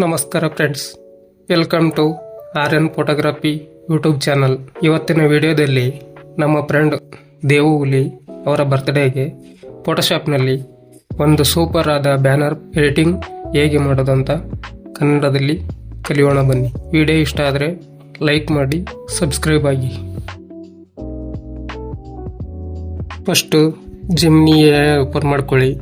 ನಮಸ್ಕಾರ friends, welcome to RN photography YouTube channel. ಇವತ್ತಿನ ವಿಡಿಯೋದಲ್ಲಿ ನಮ್ಮ ಫ್ರೆಂಡ್ ದೇವು ಹುಲಿ ಅವರ ಬರ್ತ್ಡೇಗೆ ಫೋಟೋಶಾಪ್ನಲ್ಲಿ ಒಂದು ಸೂಪರ್ ಆದ ಬ್ಯಾನರ್ ಎಡಿಟಿಂಗ್ ಹೇಗೆ ಮಾಡೋದಂತ ಕನ್ನಡದಲ್ಲಿ ಕಲಿಯೋಣ ಬನ್ನಿ. ವಿಡಿಯೋ ಇಷ್ಟ ಆದರೆ ಲೈಕ್ ಮಾಡಿ, ಸಬ್ಸ್ಕ್ರೈಬ್ ಆಗಿ. ಫಸ್ಟು ಜಿಮ್ನಿಯ ಓಪನ್ ಮಾಡ್ಕೊಳ್ಳಿ.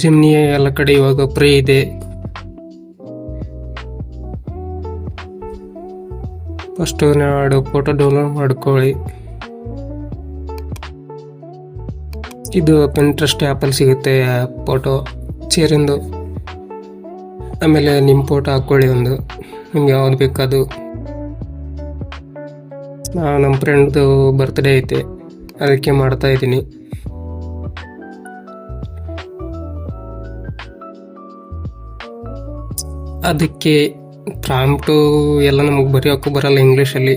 ಜಿಮ್ನಿಯ ಎಲ್ಲ ಕಡೆ ಇವಾಗ ಫ್ರೀ ಇದೆ. ಫಸ್ಟ್ ಎರಡು ಫೋಟೋ ಡೌನ್ಲೋಡ್ ಮಾಡ್ಕೊಳ್ಳಿ. ಇದು ಪಿಂಟ್ರೆಸ್ಟ್ ಆ್ಯಪಲ್ಲಿ ಸಿಗುತ್ತೆ ಫೋಟೋ ಚೇರಿಂದು. ಆಮೇಲೆ ನಿಮ್ಮ ಫೋಟೋ ಹಾಕ್ಕೊಳ್ಳಿ, ಒಂದು ನಿಮ್ಗೆ ಯಾವ್ದು ಬೇಕದು. ನಮ್ಮ ಫ್ರೆಂಡ್ದು ಬರ್ತ್ಡೇ ಐತೆ, ಅದಕ್ಕೆ ಮಾಡ್ತಾ ಇದ್ದೀನಿ. ಅದಕ್ಕೆ ಪ್ರಾಂಪ್ಟು ಎಲ್ಲ ನಮಗೆ ಬರೆಯೋಕ್ಕೂ ಬರಲ್ಲ ಇಂಗ್ಲೀಷಲ್ಲಿ,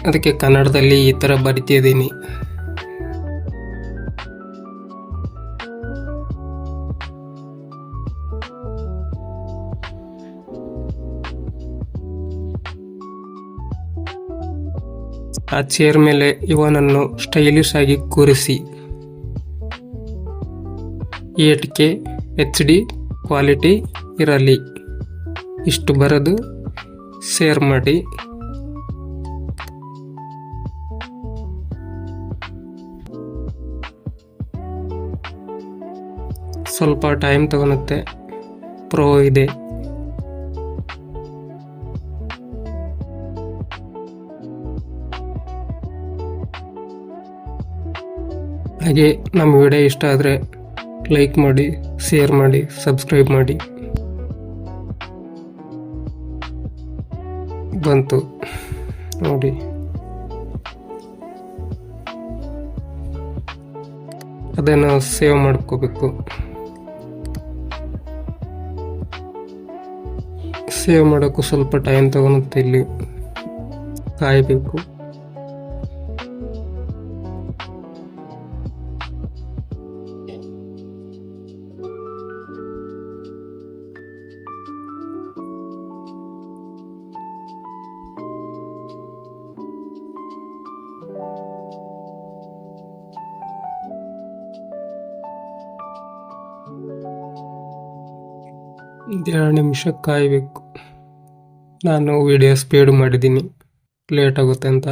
ಅದಕ್ಕೆ ಕನ್ನಡದಲ್ಲಿ ಈ ಥರ ಬರಿತಿದ್ದೀನಿ. ಆ ಚೇರ್ ಮೇಲೆ ಇವನನ್ನು ಸ್ಟೈಲಿಶ್ ಆಗಿ ಕೂರಿಸಿ. 8K HD ಕ್ವಾಲಿಟಿ ಇರಲಿ ಇಷ್ಟು ಬರೆದು ಶೇರ್ ಮಾಡಿ. ಸ್ವಲ್ಪ ಟೈಮ್ ತಗೊಳುತ್ತೆ, ಪ್ರೋ ಇದೆ. ಹಾಗೆ ನಮ್ಮ ವಿಡಿಯೋ ಇಷ್ಟ ಆದರೆ ಲೈಕ್ ಮಾಡಿ, ಶೇರ್ ಮಾಡಿ, ಸಬ್ಸ್ಕ್ರೈಬ್ ಮಾಡಿ. ಬಂತು ನೋಡಿ. ಅದನ್ನು ಸೇವ್ ಮಾಡ್ಕೋಬೇಕು. ಸೇವ್ ಮಾಡೋಕ್ಕೂ ಸ್ವಲ್ಪ ಟೈಮ್ ತಗೊಳುತ್ತೆ, ಇಲ್ಲಿ ಕಾಯಬೇಕು. ಎರಡು ನಿಮಿಷ ಕಾಯಬೇಕು. ನಾನು ವಿಡಿಯೋ ಸ್ಪೀಡ್ ಮಾಡಿದ್ದೀನಿ, ಲೇಟ್ ಆಗುತ್ತೆ ಅಂತ.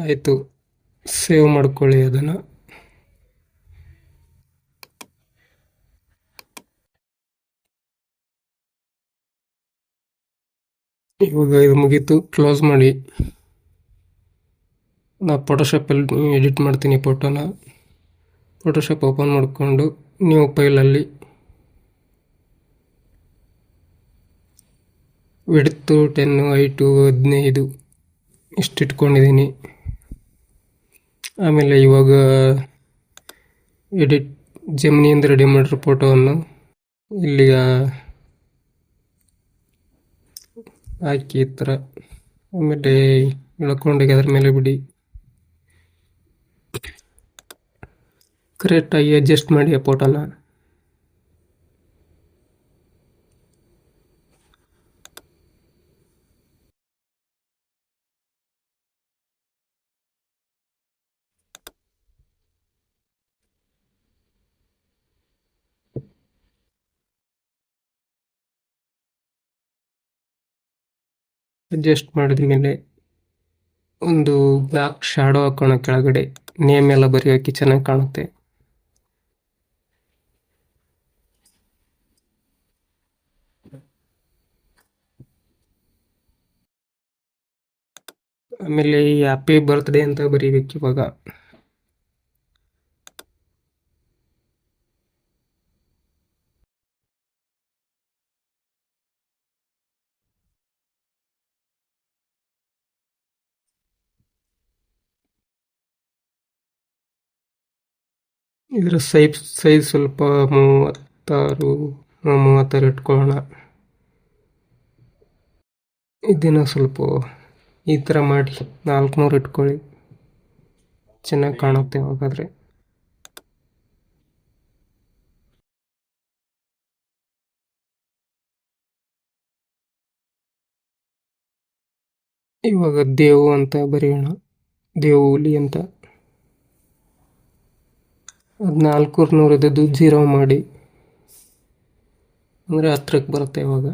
ಆಯಿತು, ಸೇವ್ ಮಾಡ್ಕೊಳ್ಳಿ ಅದನ್ನು. ಇವಾಗ ಇದು ಮುಗೀತು, ಕ್ಲೋಸ್ ಮಾಡಿ. ನಾ ಫೋಟೋಶಾಪಲ್ಲಿ ಎಡಿಟ್ ಮಾಡ್ತೀನಿ ಫೋಟೋನ. ಫೋಟೋಶಾಪ್ ಓಪನ್ ಮಾಡಿಕೊಂಡು ನ್ಯೂ ಫೈಲಲ್ಲಿ ವಿಡ್ತು 10, ಹೈಟು 15 ಇಷ್ಟು ಇಟ್ಕೊಂಡಿದ್ದೀನಿ. ಆಮೇಲೆ ಇವಾಗ ಎಡಿಟ್ ಜೆಮಿನಿಯಿಂದ ರೆಡಿ ಮಾಡಿರೋ ಫೋಟೋವನ್ನು ಇಲ್ಲಿಗ ಹಾಕಿ ಈ ಥರ. ಆಮೇಲೆ ಇಳ್ಕೊಂಡೋಗಿ ಅದ್ರ ಮೇಲೆ ಬಿಡಿ. ಕರೆಕ್ಟಾಗಿ ಅಡ್ಜಸ್ಟ್ ಮಾಡಿ ಆ ಫೋಟೋನ. ಅಡ್ಜಸ್ಟ್ ಮಾಡಿದ ಮೇಲೆ ಒಂದು ಬ್ಲ್ಯಾಕ್ ಶಾಡೋ ಹಾಕೋಣ ಕೆಳಗಡೆ. ನೇಮ್ ಎಲ್ಲ ಬರೆಯೋಕ್ಕೆ ಚೆನ್ನಾಗಿ ಕಾಣುತ್ತೆ. ಆಮೇಲೆ ಹ್ಯಾಪಿ ಬರ್ತ್ಡೇ ಅಂತ ಬರೀಬೇಕು ಇವಾಗ. ಇದರ ಸೈಜ್ ಸ್ವಲ್ಪ 36 ಇಟ್ಕೊಳ್ಳೋಣ. ಇದನ್ನು ಸ್ವಲ್ಪ ಈ ಥರ ಮಾಡಿ 400 ಇಟ್ಕೊಳ್ಳಿ, ಚೆನ್ನಾಗಿ ಕಾಣುತ್ತೆ ಹಾಗಾದರೆ. ಇವಾಗ ದೇವು ಅಂತ ಬರೆಯೋಣ, ದೇವು ಹುಲಿ ಅಂತ. ಅದು 400 ಇದ್ದದ್ದು 0 ಮಾಡಿ, ಅಂದರೆ 10ಕ್ಕೆ ಬರುತ್ತೆ. ಇವಾಗ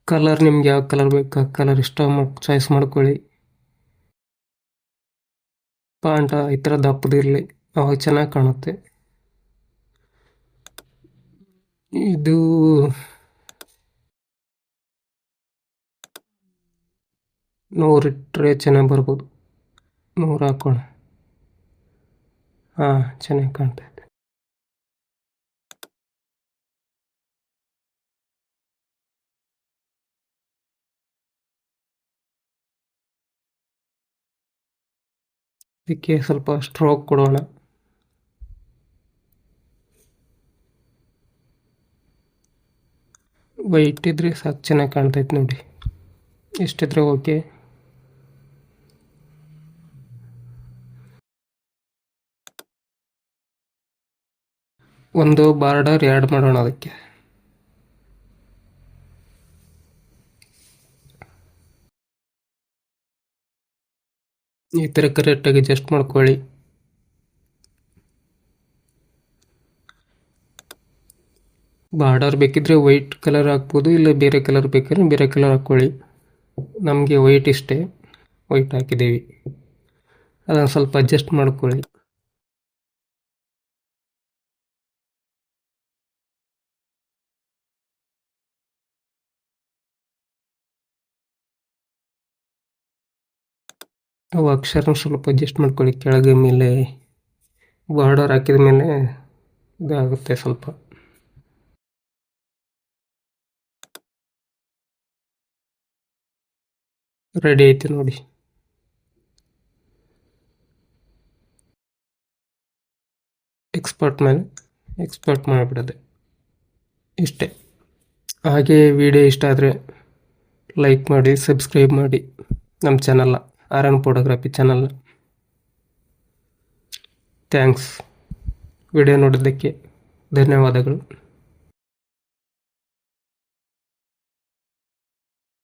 ಕಲರ್ ನಿಮ್ಗೆ ಯಾವ ಕಲರ್ ಬೇಕು ಆ ಕಲರ್ ಚಾಯ್ಸ್ ಮಾಡ್ಕೊಳ್ಳಿ. ಪಾಂಟ ಈ ಥರ ದಪ್ಪದಿರಲಿ, ಅವಾಗ ಚೆನ್ನಾಗಿ ಕಾಣುತ್ತೆ. ಇದು 100 ಇಟ್ಟರೆ ಚೆನ್ನಾಗಿ ಬರ್ಬೋದು. 100 ಹಾಕೋಣ. ಹಾಂ, ಚೆನ್ನಾಗಿ ಕಾಣ್ತಾ ಇದೆ. ಇದಕ್ಕೆ ಸ್ವಲ್ಪ ಸ್ಟ್ರೋಕ್ ಕೊಡೋಣ. ವೈಟ್ ಇದ್ರೆ ಸಾಕು, ಚೆನ್ನಾಗಿ ಕಾಣ್ತೈತೆ ನೋಡಿ. ಎಷ್ಟಿದ್ರೆ ಓಕೆ. ಒಂದು ಬಾರ್ಡರ್ ಆ್ಯಡ್ ಮಾಡೋಣ ಅದಕ್ಕೆ. ಈ ಥರ ಕರೆಕ್ಟಾಗಿ ಅಡ್ಜಸ್ಟ್ ಮಾಡ್ಕೊಳ್ಳಿ. ಬಾರ್ಡರ್ ಬೇಕಿದ್ರೆ ವೈಟ್ ಕಲರ್ ಹಾಕ್ಬೋದು, ಇಲ್ಲ ಬೇರೆ ಕಲರ್ ಬೇಕಾದ್ರೆ ಬೇರೆ ಕಲರ್ ಹಾಕ್ಕೊಳ್ಳಿ. ನಮಗೆ ವೈಟ್ ಇಷ್ಟೇ, ವೈಟ್ ಹಾಕಿದ್ದೀವಿ. ಅದನ್ನು ಸ್ವಲ್ಪ ಅಡ್ಜಸ್ಟ್ ಮಾಡ್ಕೊಳ್ಳಿ. ಅವು ಅಕ್ಷರ ಸ್ವಲ್ಪ ಅಡ್ಜಸ್ಟ್ ಮಾಡ್ಕೊಳ್ಳಿ. ಕೆಳಗೆ ಮೇಲೆ ಬಾರ್ಡರ್ ಹಾಕಿದ ಮೇಲೆ ಇದಾಗುತ್ತೆ ಸ್ವಲ್ಪ. ರೆಡಿ ಐತೆ ನೋಡಿ. ಎಕ್ಸ್ಪೋರ್ಟ್ ಮಾಡಿಬಿಡೋದೆ ಇಷ್ಟೇ. ಹಾಗೆ ವಿಡಿಯೋ ಇಷ್ಟ ಆದರೆ ಲೈಕ್ ಮಾಡಿ, ಸಬ್ಸ್ಕ್ರೈಬ್ ಮಾಡಿ ನಮ್ಮ ಚಾನಲ್ನ, ಆರ್ಯನ್ ಫೋಟೋಗ್ರಫಿ ಚಾನಲ್ನ. ಥ್ಯಾಂಕ್ಸ್. ವಿಡಿಯೋ ನೋಡಿದ್ದಕ್ಕೆ ಧನ್ಯವಾದಗಳು.